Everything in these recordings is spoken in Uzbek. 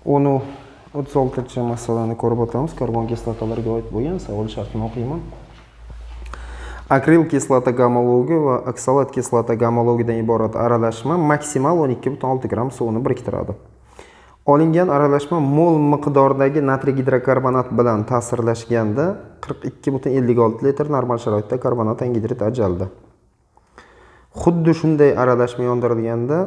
Onu 36-masalani ko'rib o'tamiz. Karbon kislotalarga oid bo'lgan savol shartini o'qiyman. Akril kislota gamologi va oksalat kislota gamologidan iborat aralashma maksimal 12,6 gram suvni biriktiradi. Olingan aralashma mol miqdoridagi natriy gidrokarbonat bilan ta'sirlashganda 42,56 litr, normal sharoitda karbonat angidrid ajraldi. Xuddi shunday aralashma yondirilganda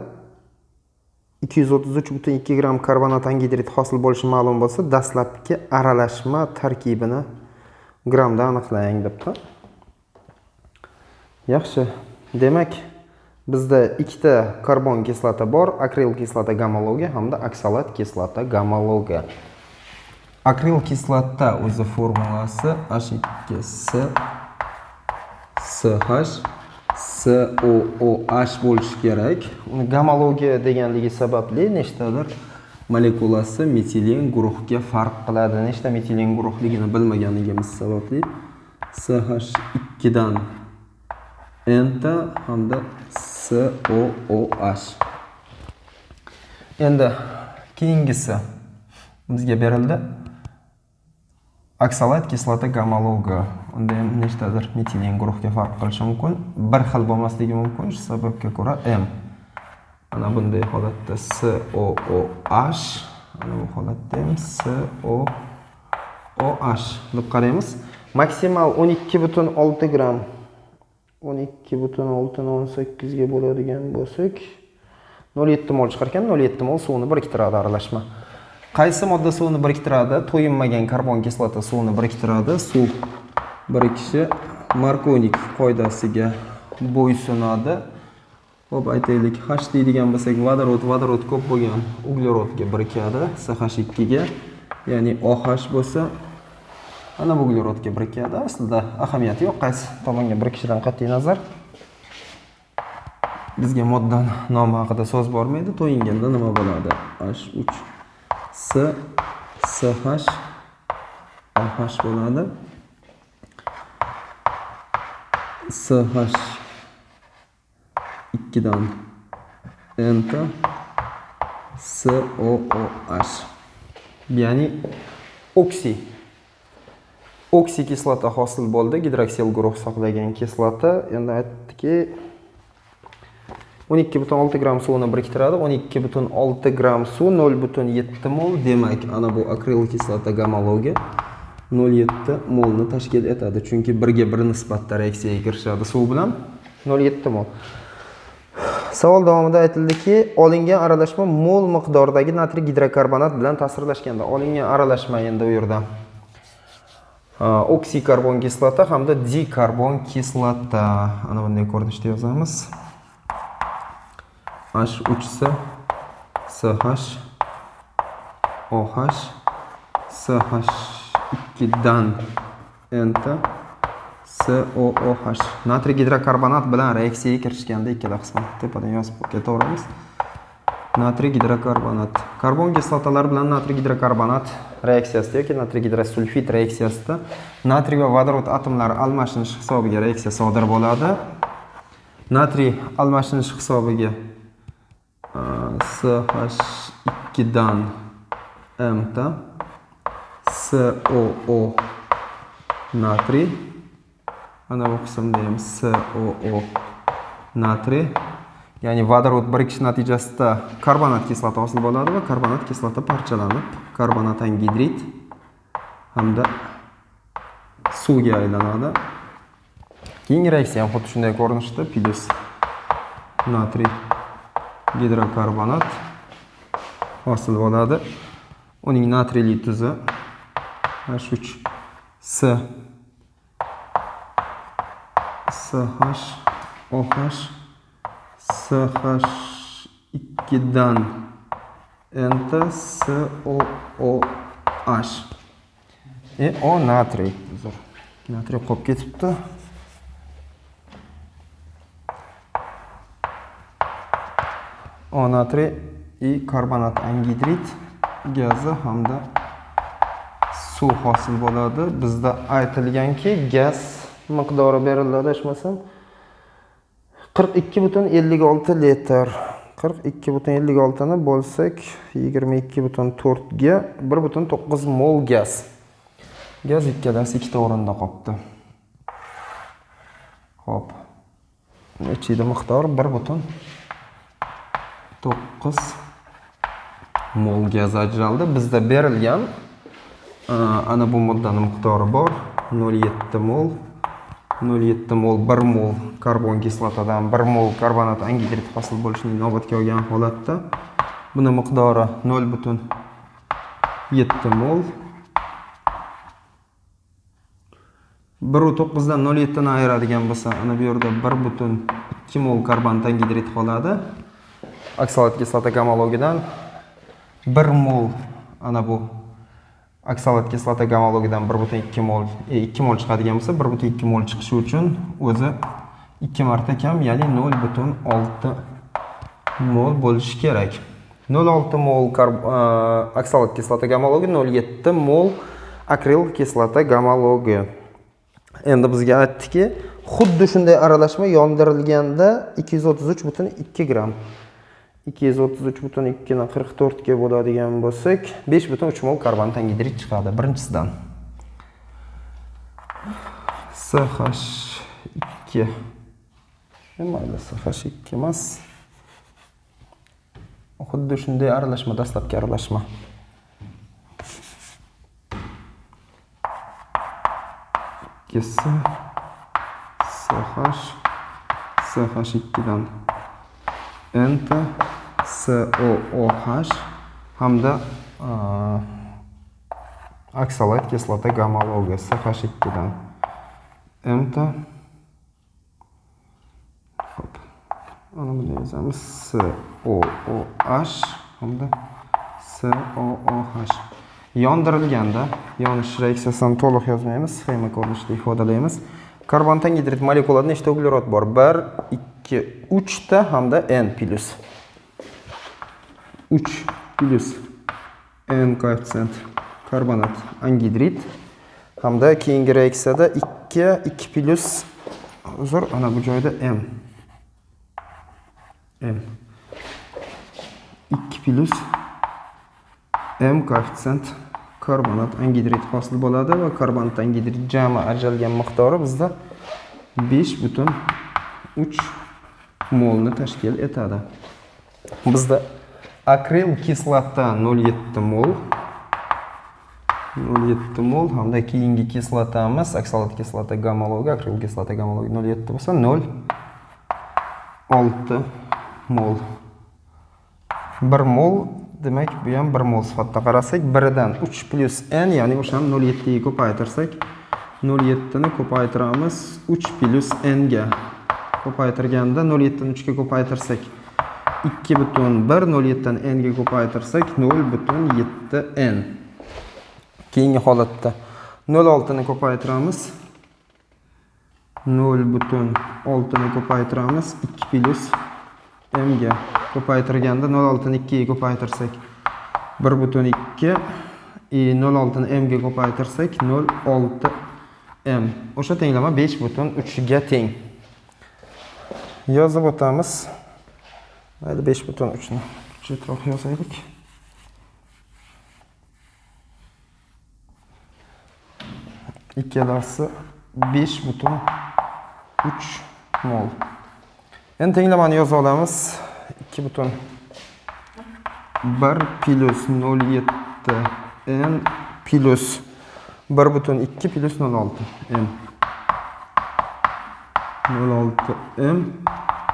233,2 gram karbonat angidrid hosil bo'lishi ma'lum bo'lsa, dastlabki aralashma tarkibini gramda aniqlang debdi. Yaxshi. Demak, bizda ikkita karbon kislota bor, akril kislota gamologi hamda oksalat kislota gamologi. Akril kislota o'zi formulasi H2SH bo'lishi kerak. Uni gamologi deganligi sababli nechtadir molekulasi metilen guruhga farq qiladi. Nechta metilen guruhligini bilmaganligimiz sababli CH2 dan enta hamda COOH. Endi keyingisi bizga berildi. Oksalat kislota gamologi. Unda ham nechtadir metilen guruhga farq qilishi mumkin. Bir xil bo'lmasligi mumkin, shu sababga ko'ra M. Ana bunday holatda COOH, ana bu holatda ham COOH deb qaraymiz. Maksimal 12,6 gram 12,618 ga bo'ladigan bo'lsak 0,7 mol chiqar ekan, 0,7 mol suvni biriktiradi aralashma. Qaysi modda suvni biriktiradi? To'yinmagan karbon kislota suvni biriktiradi. Suv birikishi Markovnik qoidasiga bo'ysunadi. Xo'p, aytaylik, H deydigan bo'lsak, vodorod ko'p bo'lgan uglerodga birikadi, CH2 ga, ya'ni OH bo'lsa, ana bu uglerodga birikadi. Aslida ahamiyati yo'q, qaysi tomonga birikishidan qat'iy nazar. Bizga moddan nomi haqida so'z bormaydi. To'yinganda nima bo'ladi? H3 CH OH bo'ladi. CH2 dan enta COOH. Ya'ni oksi kislota hosil bo'ldi, gidroksil guruh saqlagan kislota. Endi aytdiki 12,6 gram suvni biriktiradi. 12,6 gram suv 0,7 mol. Demak, ana bu akril kislota gamologi 0,7 molni tashkil etadi. Chunki 1 ga 1 nisbatda reaksiyaga kirishadi suv bilan. 0,7 mol. Savol davomida aytildiki, olingan aralashma mol miqdoridagi natriy gidrokarbonat bilan ta'sirlashganda. Olingan aralashma endi u yerda oksikarbon kislota hamda dikarbon kislota. Ana bunday ko'rinishda yozamiz. H3C CH OH CH2 dan enta COOH. Natriy gidrokarbonat bilan reaksiyaga kirishganda ikkala qismni tepadan yozib ketaveramiz. Natriy gidrokarbonat. Karbon kislotalar bilan natriy gidrokarbonat reaksiyasida yoki natriy gidrosulfid reaksiyasida natriy va vodorod atomlari almashinish hisobiga reaksiya sodir bo'ladi. Natriy almashinish hisobiga CH2 dan enta COO natriy. Ana bu qismda ham COO natriy. Ya'ni vodorod birikish natijasida karbonat kislota hosil bo'ladi va karbonat kislota parchalanib karbonat angidrid hamda suvga aylanadi. Keyingi reaksiya ham xuddi shunday ko'rinishda, plus natriy gidrokarbonat hosil bo'ladi. Uning natriyli tuzi H3C CH OH CH2 dan enta COOH. O natriy. Natriy qolib ketibdi. O natriy karbonat angidrid gazi hamda suv hosil bo'ladi. Bizda aytilganki, gaz miqdori beriladi, adashmasam 42,56 litr. 42,56 ni bo'lsak 22,4 ga 1,9 mol gaz. Gaz ikkalasi ikkita o'rinda qoldi. Xo'p. Ichida miqdor 1,9 mol gaz ajraldi. Bizda berilgan ana bu moddani miqdori bor 0,7 mol. 0,7 mol 1 mol karbon kislotadan 1 mol karbonat angidrid hosil bo'lishining inobatga olgan holatda buni miqdori 0,7 mol. 1,9 dan 0,7 ni ayiradigan bo'lsa, ana bu yerda 1,2 mol karbonat angidrid qoladi. Oksalat kislota gamologidan 1 mol ana bu oksalat kislota gamologidan 1,2 mol 2 mol chiqadigan bo'lsa, 1,2 mol chiqishi uchun o'zi 2 marta kam, ya'ni 0,6 mol bo'lishi kerak. 0,6 mol oksalat kislota gamologi, 0,7 mol akril kislota gamologi. Endi bizga aytdiki, xuddi shunday aralashma yondirilganda 233,2 gram. 233,2 ni 44 ga bo'ladigan bo'lsak, 5,3 mol karbonat angidrid chiqadi birinchisidan. CH2. Mayli, CH2 emas. Xuddi shunday aralashma, dastlabki aralashma. CH2 dan enta COOH hamda oksalat kislota gamologi CH2 dan enta. Hop. Ana buni yozamiz COOH hamda COOH. Yondirilganda, yonish reaksiyasini to'liq yozmaymiz, sxema ko'rinishida ifodalaymiz. Karbonat angidrid molekularida nechta uglerod bor? 1, 2, 3 ta hamda N+. 3 plus N koeffitsient karbonat angidrid hamda keyingi reaksiyada 2 plus uzr, ana bu joyda M. 2 plus M koeffitsient karbonat angidrid hosil bo'ladi va karbonat angidrid jami ajralgan miqdori bizda 5,3 molni tashkil etadi. Bizda akril kislota 0,7 mol. 0,7 mol hamda keyingi kislotamiz oksalat kislota gamologi, akril kislota gamologi 0,7 bo'lsa 0,6 mol. 1 mol demak, bu ham 1 mol sifatida qarasak, 1dan 3 plus N, ya'ni o'sha 0,7 ga ko'paytirsak, 0,7 ni ko'paytiramiz 3 plus N ga. Ko'paytirganda 0,7 ni 3 ga ko'paytirsak 2,1, 0,7 dan N ga ko'paytirsak 0,7 N. Keyingi holatda 0,6 ni ko'paytiramiz. 0,6 ni ko'paytiramiz 2 plus M ga. Ko'paytirganda 0,6 ni 2 ga ko'paytirsak 1,2 0,6 ni M ga ko'paytirsak 0,6 M. O'sha tenglama 5,3 ga teng. Yozib o'tamiz. Mayli 5,3 ni kichikroq yozaylik. Ikkalasi 5,3 mol. Endi tenglamani yoza olamiz. 2,1 plus 0,7 N plus 1,2 plus 0,6 M. 0,6 M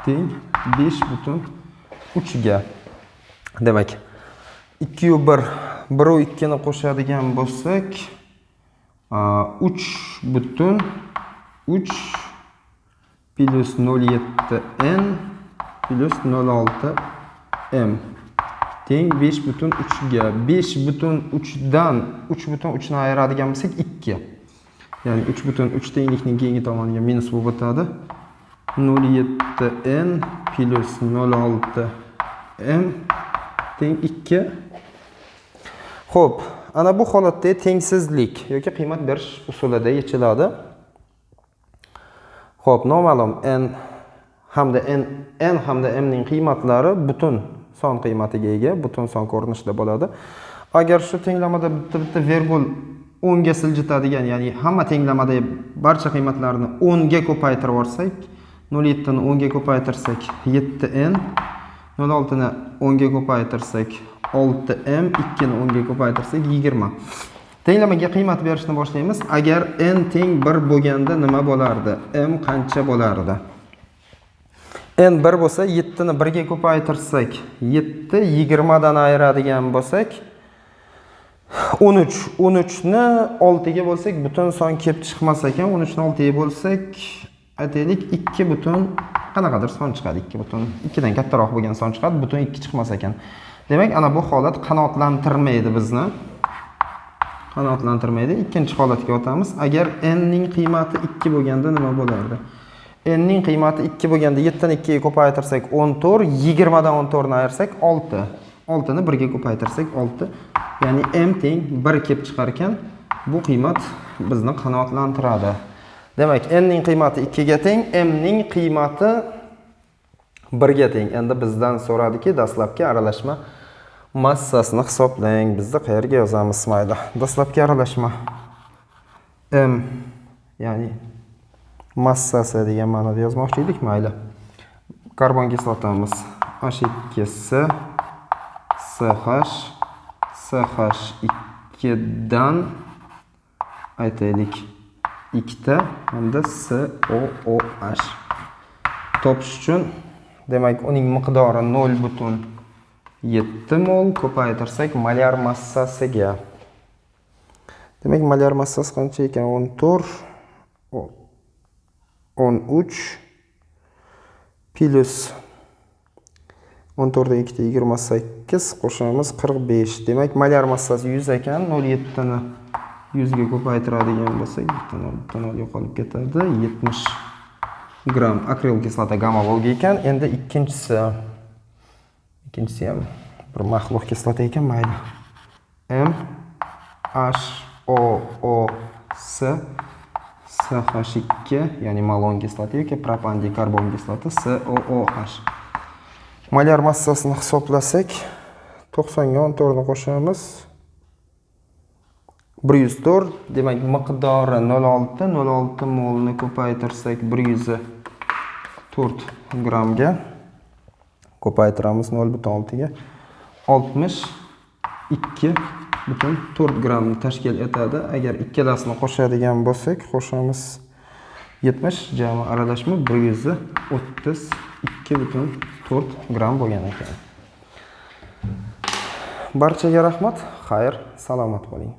teng 5,3 ga. Demak, 2 u 1, 1 u 2 ni qo'shadigan bo'lsak, 3,3 plus 0,7 N plus 0,6 M teng 5,3 ga. 5,3 dan 3,3 ni ayiradigan bo'lsak 2. Ya'ni 3,3 tenglikning keyingi tomoniga minus bo'lib o'tadi. 0,7 N plus 0,6 M teng 2. Xo'p, ana bu holatda tengsizlik yoki qiymat berish usulida yechiladi. Xo'p, noma'lum N hamda n hamda m ning qiymatlari butun son qiymatiga ega, butun son ko'rinishida bo'ladi. Agar shu tenglamada bitta vergul 10 ga siljitadigan, ya'ni hamma tenglamada barcha qiymatlarni 10 ga ko'paytirib olsak, 0,7 ni 10 ga ko'paytirsak 7n, 0,6 ni 10 ga ko'paytirsak 6m, 2 ni 10 ga ko'paytirsak 20. Tenglamaga qiymat berishni boshlaymiz. Agar n teng 1 bo'lganda nima bo'lardi? M qancha bo'lardi? N 1 bo'lsa, 7 ni 1 ga ko'paytirsak, 7 20 dan ayiradigan bo'lsak, 13 ni 6 ga bo'lsak, butun son kelib chiqmas ekan. 13 ni 6 ga bo'lsak, aytaylik 2 butun qanaqadir son chiqadi. 2 butun 2 dan kattaroq bo'lgan son chiqadi, butun 2 chiqmas ekan. Demak, ana bu holat qanoatlantirmaydi bizni. Qanoatlantirmaydi. Ikkinchi holatga o'tamiz. Agar n ning qiymati 2 bo'lganda nima bo'lardi? N ning qiymati 2 bo'lganda 7 ni 2 ga ko'paytirsak 14, 20 dan 14 ni ayirsak 6. 6 ni 1 ga ko'paytirsak 6. Ya'ni m teng 1 kelib chiqar ekan, bu qiymat bizni qanoatlantiradi. Demak, n ning qiymati 2 ga teng, m ning qiymati 1 ga teng. Endi bizdan so'radiki, dastlabki aralashma massasini hisoblang. Bizda qayerga yozamiz mayli? Dastlabki aralashma m, ya'ni massasi degan ma'noda yozmoqchi edik, mayli. Karbon kislotamiz H2S CH CH2 dan aytaylik 2 ta hamda COOH. Topish uchun demak uning miqdori 0,7 mol ko'paytirsak molar massasiga. Demak, molar massasi qancha ekan? 14 13 plus 14 dan 2 ta 28 qo'shamiz 45. Demak, molar massasi 100 ekan. 0,7 ni 100 ga ko'paytiradigan bo'lsak, bitta 0 yo'qolib ketadi. 70 gram akril kislota gamma bo'lgan ekan. Endi ikkinchisi ham bir maxluq kislota ekan, mayli. M HOOS CH2, ya'ni malon kislota yoki propan dikarbon kislota COOH. Molar massasini hisoblasak, 90 ga 14 ni qo'shamiz. 104, demak miqdori 0,6 molni ko'paytirsak 104 gramga ko'paytiramiz 0,6 ga 62,4 gramni tashkil etadi. Agar ikkalasini qo'shadigan bo'lsak, qo'shamiz 70, jami aralashma 132,4 gram bo'lgan ekan. Barchaga rahmat, xayr, salomat bo'ling.